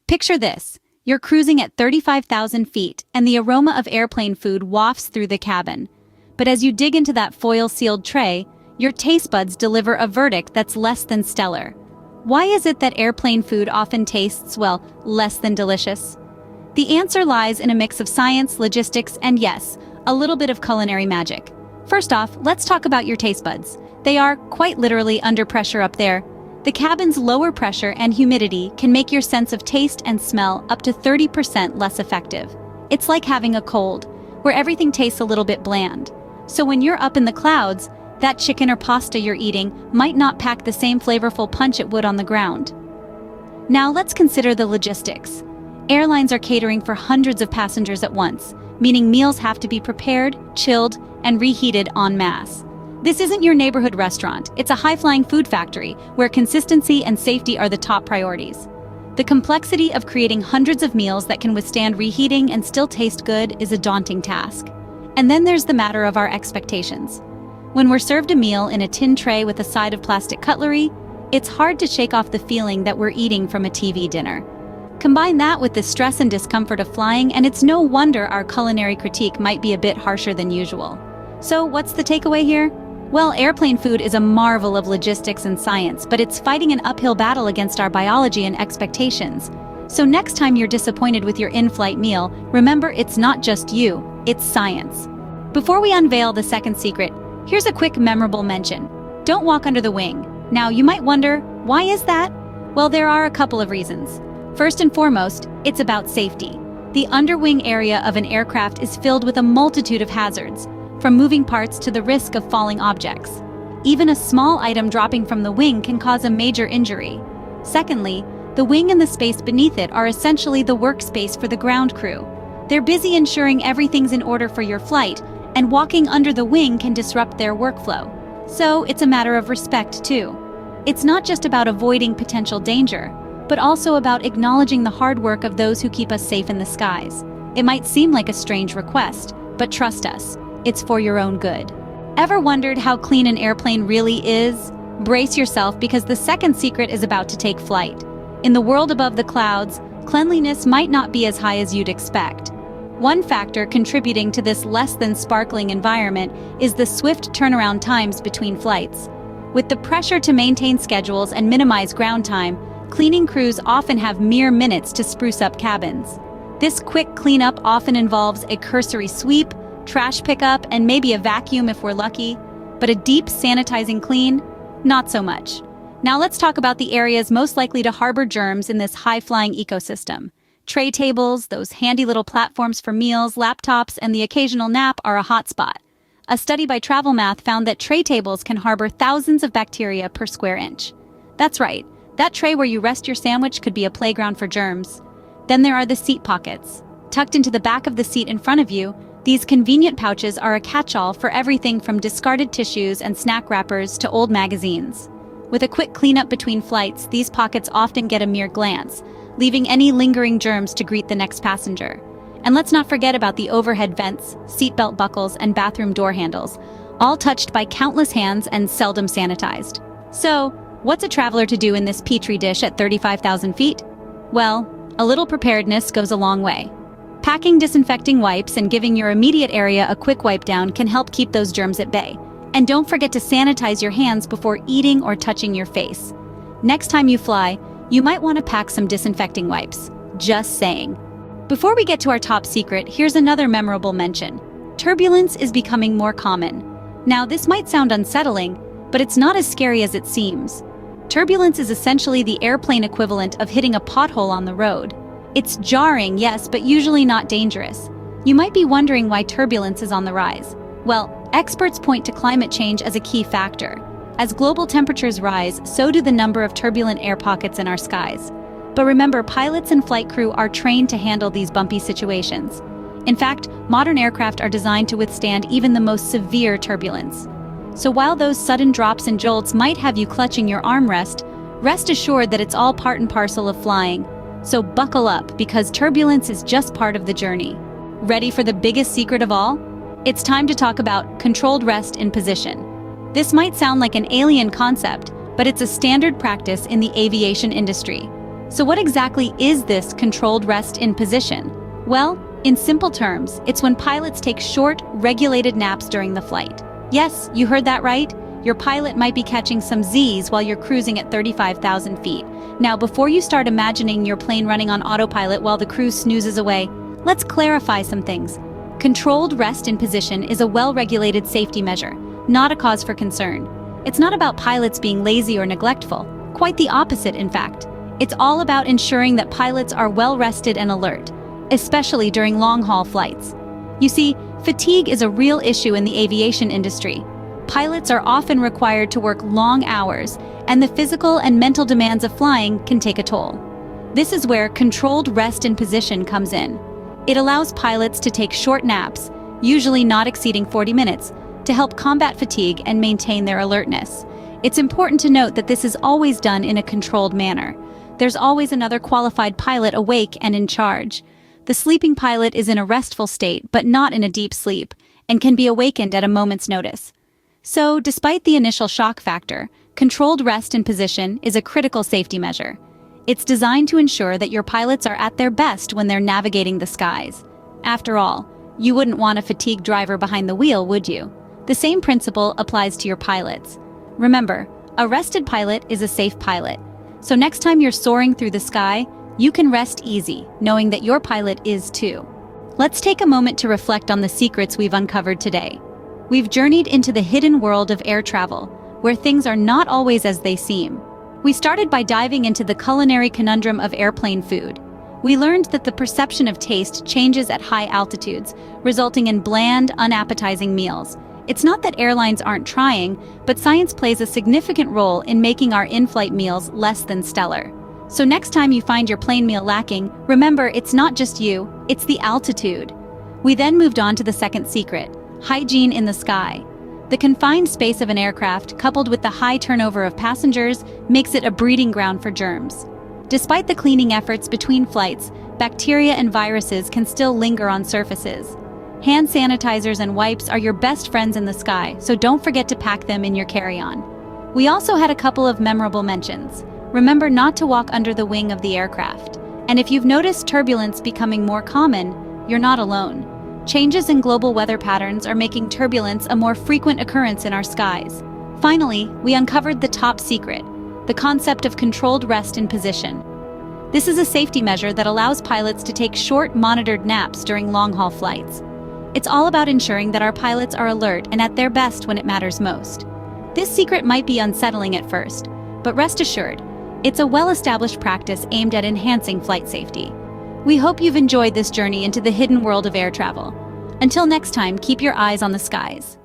Picture this. You're cruising at 35,000 feet, and the aroma of airplane food wafts through the cabin. But as you dig into that foil-sealed tray, your taste buds deliver a verdict that's less than stellar. Why is it that airplane food often tastes, well, less than delicious? The answer lies in a mix of science, logistics, and yes, a little bit of culinary magic. First off, let's talk about your taste buds. They are, quite literally, under pressure up there. The cabin's lower pressure and humidity can make your sense of taste and smell up to 30% less effective. It's like having a cold, where everything tastes a little bit bland. So when you're up in the clouds, that chicken or pasta you're eating might not pack the same flavorful punch it would on the ground. Now let's consider the logistics. Airlines are catering for hundreds of passengers at once, meaning meals have to be prepared, chilled, and reheated en masse. This isn't your neighborhood restaurant, it's a high-flying food factory where consistency and safety are the top priorities. The complexity of creating hundreds of meals that can withstand reheating and still taste good is a daunting task. And then there's the matter of our expectations. When we're served a meal in a tin tray with a side of plastic cutlery, it's hard to shake off the feeling that we're eating from a TV dinner. Combine that with the stress and discomfort of flying, and it's no wonder our culinary critique might be a bit harsher than usual. So what's the takeaway here? Well, airplane food is a marvel of logistics and science, but it's fighting an uphill battle against our biology and expectations. So next time you're disappointed with your in-flight meal, remember it's not just you, it's science. Before we unveil the second secret, here's a quick memorable mention. Don't walk under the wing. Now, you might wonder, why is that? Well, there are a couple of reasons. First and foremost, it's about safety. The underwing area of an aircraft is filled with a multitude of hazards, from moving parts to the risk of falling objects. Even a small item dropping from the wing can cause a major injury. Secondly, the wing and the space beneath it are essentially the workspace for the ground crew. They're busy ensuring everything's in order for your flight, and walking under the wing can disrupt their workflow. So it's a matter of respect too. It's not just about avoiding potential danger, but also about acknowledging the hard work of those who keep us safe in the skies. It might seem like a strange request, but trust us, it's for your own good. Ever wondered how clean an airplane really is? Brace yourself, because the second secret is about to take flight. In the world above the clouds, cleanliness might not be as high as you'd expect. One factor contributing to this less than sparkling environment is the swift turnaround times between flights. With the pressure to maintain schedules and minimize ground time, cleaning crews often have mere minutes to spruce up cabins. This quick cleanup often involves a cursory sweep, trash pickup, and maybe a vacuum if we're lucky, but a deep sanitizing clean, not so much. Now let's talk about the areas most likely to harbor germs in this high-flying ecosystem. Tray tables, those handy little platforms for meals, laptops, and the occasional nap are a hotspot. A study by Travel Math found that tray tables can harbor thousands of bacteria per square inch. That's right, that tray where you rest your sandwich could be a playground for germs. Then there are the seat pockets. Tucked into the back of the seat in front of you, these convenient pouches are a catch-all for everything from discarded tissues and snack wrappers to old magazines. With a quick cleanup between flights, these pockets often get a mere glance, leaving any lingering germs to greet the next passenger. And let's not forget about the overhead vents, seatbelt buckles, and bathroom door handles, all touched by countless hands and seldom sanitized. So, what's a traveler to do in this petri dish at 35,000 feet? Well, a little preparedness goes a long way. Packing disinfecting wipes and giving your immediate area a quick wipe down can help keep those germs at bay. And don't forget to sanitize your hands before eating or touching your face. Next time you fly, you might want to pack some disinfecting wipes. Just saying. Before we get to our top secret, here's another memorable mention. Turbulence is becoming more common. Now, this might sound unsettling, but it's not as scary as it seems. Turbulence is essentially the airplane equivalent of hitting a pothole on the road. It's jarring, yes, but usually not dangerous. You might be wondering why turbulence is on the rise. Well, experts point to climate change as a key factor. As global temperatures rise, so do the number of turbulent air pockets in our skies. But remember, pilots and flight crew are trained to handle these bumpy situations. In fact, modern aircraft are designed to withstand even the most severe turbulence. So while those sudden drops and jolts might have you clutching your armrest, rest assured that it's all part and parcel of flying. So buckle up, because turbulence is just part of the journey. Ready for the biggest secret of all? It's time to talk about controlled rest in position. This might sound like an alien concept, but it's a standard practice in the aviation industry. So what exactly is this controlled rest in position? Well, in simple terms, it's when pilots take short, regulated naps during the flight. Yes, you heard that right. Your pilot might be catching some Z's while you're cruising at 35,000 feet. Now, before you start imagining your plane running on autopilot while the crew snoozes away, let's clarify some things. Controlled rest in position is a well-regulated safety measure, not a cause for concern. It's not about pilots being lazy or neglectful. Quite the opposite, in fact. It's all about ensuring that pilots are well-rested and alert, especially during long-haul flights. You see, fatigue is a real issue in the aviation industry. Pilots are often required to work long hours, and the physical and mental demands of flying can take a toll. This is where controlled rest in position comes in. It allows pilots to take short naps, usually not exceeding 40 minutes, to help combat fatigue and maintain their alertness. It's important to note that this is always done in a controlled manner. There's always another qualified pilot awake and in charge. The sleeping pilot is in a restful state, but not in a deep sleep, and can be awakened at a moment's notice. So, despite the initial shock factor, controlled rest in position is a critical safety measure. It's designed to ensure that your pilots are at their best when they're navigating the skies. After all, you wouldn't want a fatigued driver behind the wheel, would you? The same principle applies to your pilots. Remember, a rested pilot is a safe pilot. So next time you're soaring through the sky, you can rest easy, knowing that your pilot is too. Let's take a moment to reflect on the secrets we've uncovered today. We've journeyed into the hidden world of air travel, where things are not always as they seem. We started by diving into the culinary conundrum of airplane food. We learned that the perception of taste changes at high altitudes, resulting in bland, unappetizing meals. It's not that airlines aren't trying, but science plays a significant role in making our in-flight meals less than stellar. So next time you find your plane meal lacking, remember it's not just you, it's the altitude. We then moved on to the second secret: hygiene in the sky. The confined space of an aircraft, coupled with the high turnover of passengers, makes it a breeding ground for germs. Despite the cleaning efforts between flights, bacteria and viruses can still linger on surfaces. Hand sanitizers and wipes are your best friends in the sky, so don't forget to pack them in your carry-on. We also had a couple of memorable mentions. Remember not to walk under the wing of the aircraft. And if you've noticed turbulence becoming more common, you're not alone. Changes in global weather patterns are making turbulence a more frequent occurrence in our skies. Finally, we uncovered the top secret: the concept of controlled rest in position. This is a safety measure that allows pilots to take short, monitored naps during long-haul flights. It's all about ensuring that our pilots are alert and at their best when it matters most. This secret might be unsettling at first, but rest assured, it's a well-established practice aimed at enhancing flight safety. We hope you've enjoyed this journey into the hidden world of air travel. Until next time, keep your eyes on the skies.